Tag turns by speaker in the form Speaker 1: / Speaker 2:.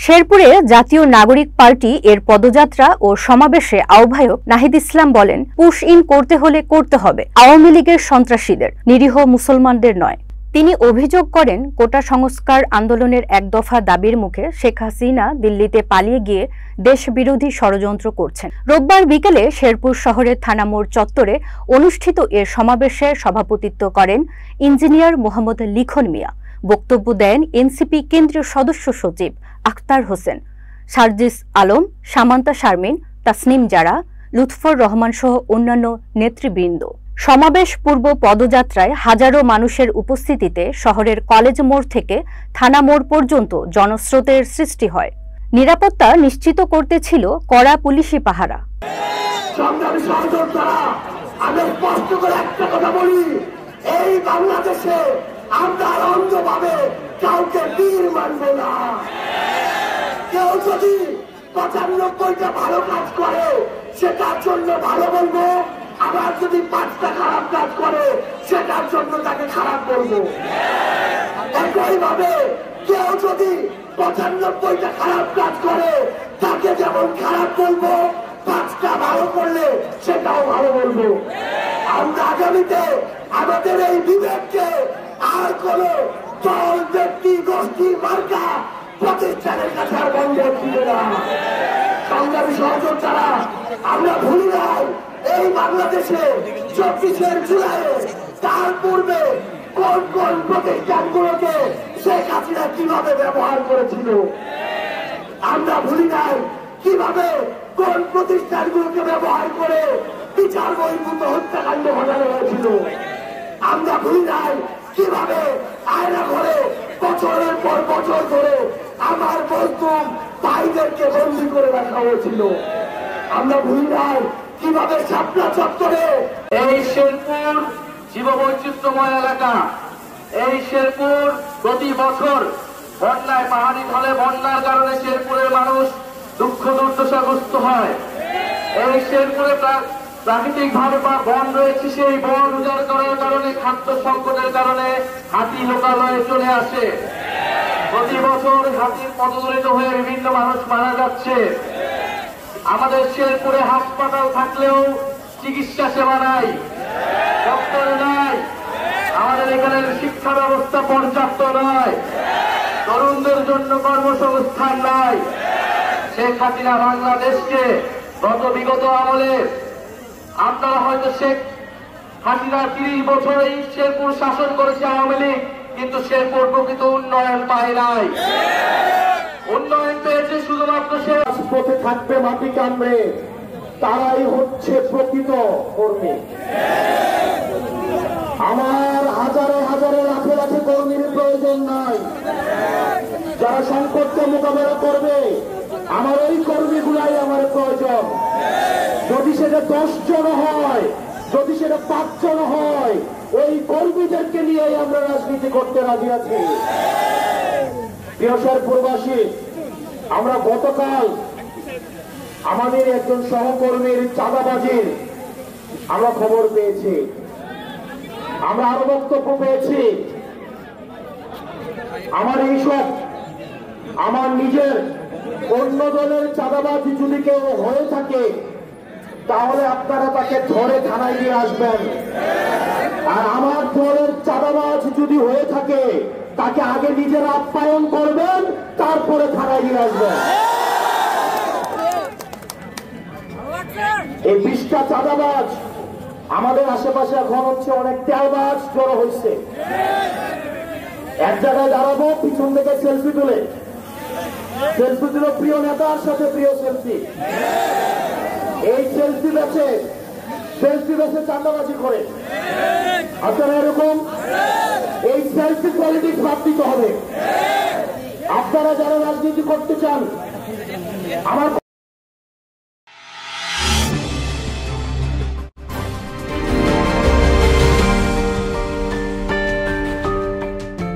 Speaker 1: শেরপুরে জাতীয় নাগরিক পার্টি এর পদযাত্রা ও সমাবেশে আহ্বায়ক নাহিদ ইসলাম বলেন, পুশ ইন করতে হলে করতে হবে আওয়ামী লীগের সন্ত্রাসীদের, নিরীহ মুসলমানদের নয়। তিনি অভিযোগ করেন, কোটা সংস্কার আন্দোলনের এক দফা দাবির মুখে শেখ হাসিনা দিল্লিতে পালিয়ে গিয়ে দেশবিরোধী ষড়যন্ত্র করছেন। রোববার বিকেলে শেরপুর শহরের থানামোড় চত্বরে অনুষ্ঠিত এ সমাবেশে সভাপতিত্ব করেন ইঞ্জিনিয়ার মোহাম্মদ লিখন মিয়া। বক্তব্য দেন এনসিপি কেন্দ্রীয় সদস্য সচিব আখতার হোসেন, সার্জিস আলম, সামান্তা শারমিন, তাসনিম জারা, লুৎফর রহমান সহ অন্যান্য নেতৃবৃন্দ। সমাবেশ পূর্ব পদযাত্রায় হাজারো মানুষের উপস্থিতিতে শহরের কলেজ মোড় থেকে থানা মোড় পর্যন্ত জনস্রোতের সৃষ্টি হয়। নিরাপত্তা নিশ্চিত করতে ছিল কড়া পুলিশি পাহারা।
Speaker 2: এই বাংলাদেশে আমরা অন্ধভাবে কাউকে তীর মানব না। কেউ যদি ৯৫টা ভালো কাজ করে সেটার জন্য ভালো বলবো, আবার যদি ৫টা খারাপ কাজ করে সেটার জন্য তাকে খারাপ বলবো। একইভাবে কেউ যদি ৯৫টা খারাপ কাজ করে তাকে যেমন খারাপ বলবো, ৫টা ভালো করলে সেটাও ভালো বলবো। আমরা আগামীতে আমাদের এই বিবেককে আর কোন দল, ব্যক্তি, গোষ্ঠীর মার্কা প্রতিষ্ঠানের কাছে আর বন্ধ ছিল না। সংগ্রামী সহযোদ্ধারা, আমরা ভুলি নাই এই বাংলাদেশে ২৪শে জুলাই তার পূর্বে কোন কোন প্রতিষ্ঠানগুলোকে শেখ হাসিনা কিভাবে ব্যবহার করেছিল। আমরা ভুলি নাই কিভাবে কোন প্রতিষ্ঠানগুলোকে ব্যবহার করে বিচার বহির্ভূত হত্যাকাণ্ড ঘটানো হয়েছিল। আমরা ভুলি নাই কিভাবে আয়না ঘরে বছরের পর বছর ধরে আমার মজলুম ভাইদেরকে বন্দী করে রাখা হয়েছিল। আমরা ভুলি নাই কিভাবে শাপলা চত্বরে এই শেরপুর জীববৈচিত্র্যময় এলাকা, এই শেরপুর প্রতি বছর বন্যায়, পাহাড়ি ঢলে বন্যার কারণে শেরপুরের মানুষ দুঃখ দুর্দশাগ্রস্ত হয়। এই শেরপুরে প্রাকৃতিক ভাবে বন রয়েছে, সেই বন উজাড় করার কারণে, খাদ্য সংকটের কারণে হাতি লোকালয়ে চলে আসে। প্রতি বছর হাতির পদদলিত হয়ে বিভিন্ন মানুষ মারা যাচ্ছে। আমাদের শেরপুরে হাসপাতাল থাকলেও চিকিৎসা সেবা নাই, ডক্টর নাই। আমাদের এখানে শিক্ষা ব্যবস্থা পর্যাপ্ত নয়, তরুণদের জন্য কর্মসংস্থান নাই। শেখ হাসিনা বাংলাদেশকে বিগত আমলে, আপনারা হয়তো শেখ হাসিনা ৩০ বছর এই শেরপুর শাসন করেছে আওয়ামী লীগ, কিন্তু শেরপুর প্রকৃত উন্নয়ন পায় নাই। উন্নয়ন পেয়েছে শুধুমাত্র সে পথে থাকবে মাটি কামড়ে, তারাই হচ্ছে প্রকৃত কর্মী। আমার হাজারে হাজারে লাখে লাখে কর্মীর প্রয়োজন নাই। যারা সংকটকে মোকাবেলা করবে, আমার ওই কর্মীগুলাই আমার প্রয়োজন। যদি সেটা ১০ জন হয়, যদি সেটা ৫ জন হয়, ওই কর্মীদেরকে নিয়েই আমরা রাজনীতি করতে রাজি আছি। প্রিয় শেরপুরবাসী, আমরা গতকাল আমাদের একজন সহকর্মীর চাঁদাবাজির আমরা খবর পেয়েছি, আমরা আরো বক্তব্য পেয়েছি। আমার এইসব আমার নিজের অন্য দলের চাঁদাবাজি যদি কেউ হয়ে থাকে, তাহলে আপনারা তাকে ধরে থানায় নিয়ে আসবেন। আর আমার দলের চাঁদাবাজ যদি হয়ে থাকে, তাকে আগে নিজের আপ্যায়ন করবেন, তারপরে থানায় নিয়ে আসবেন। এই ২০টা চাঁদাবাজ আমাদের আশেপাশে এখন হচ্ছে, অনেক তেলবাজ জড়ো হয়েছে। এক জায়গায় দাঁড়াবো, পিছন থেকে সেলফি তুলে, সেলফি তুলে প্রিয় নেতার সাথে প্রিয় সেলফি, এই সেলফি বেছে চাঁদাবাজি করে। আপনারা এরকম এই সেলফি পলিটিক্স বাদ দিতে হবে। আপনারা যারা রাজনীতি করতে চান, আমার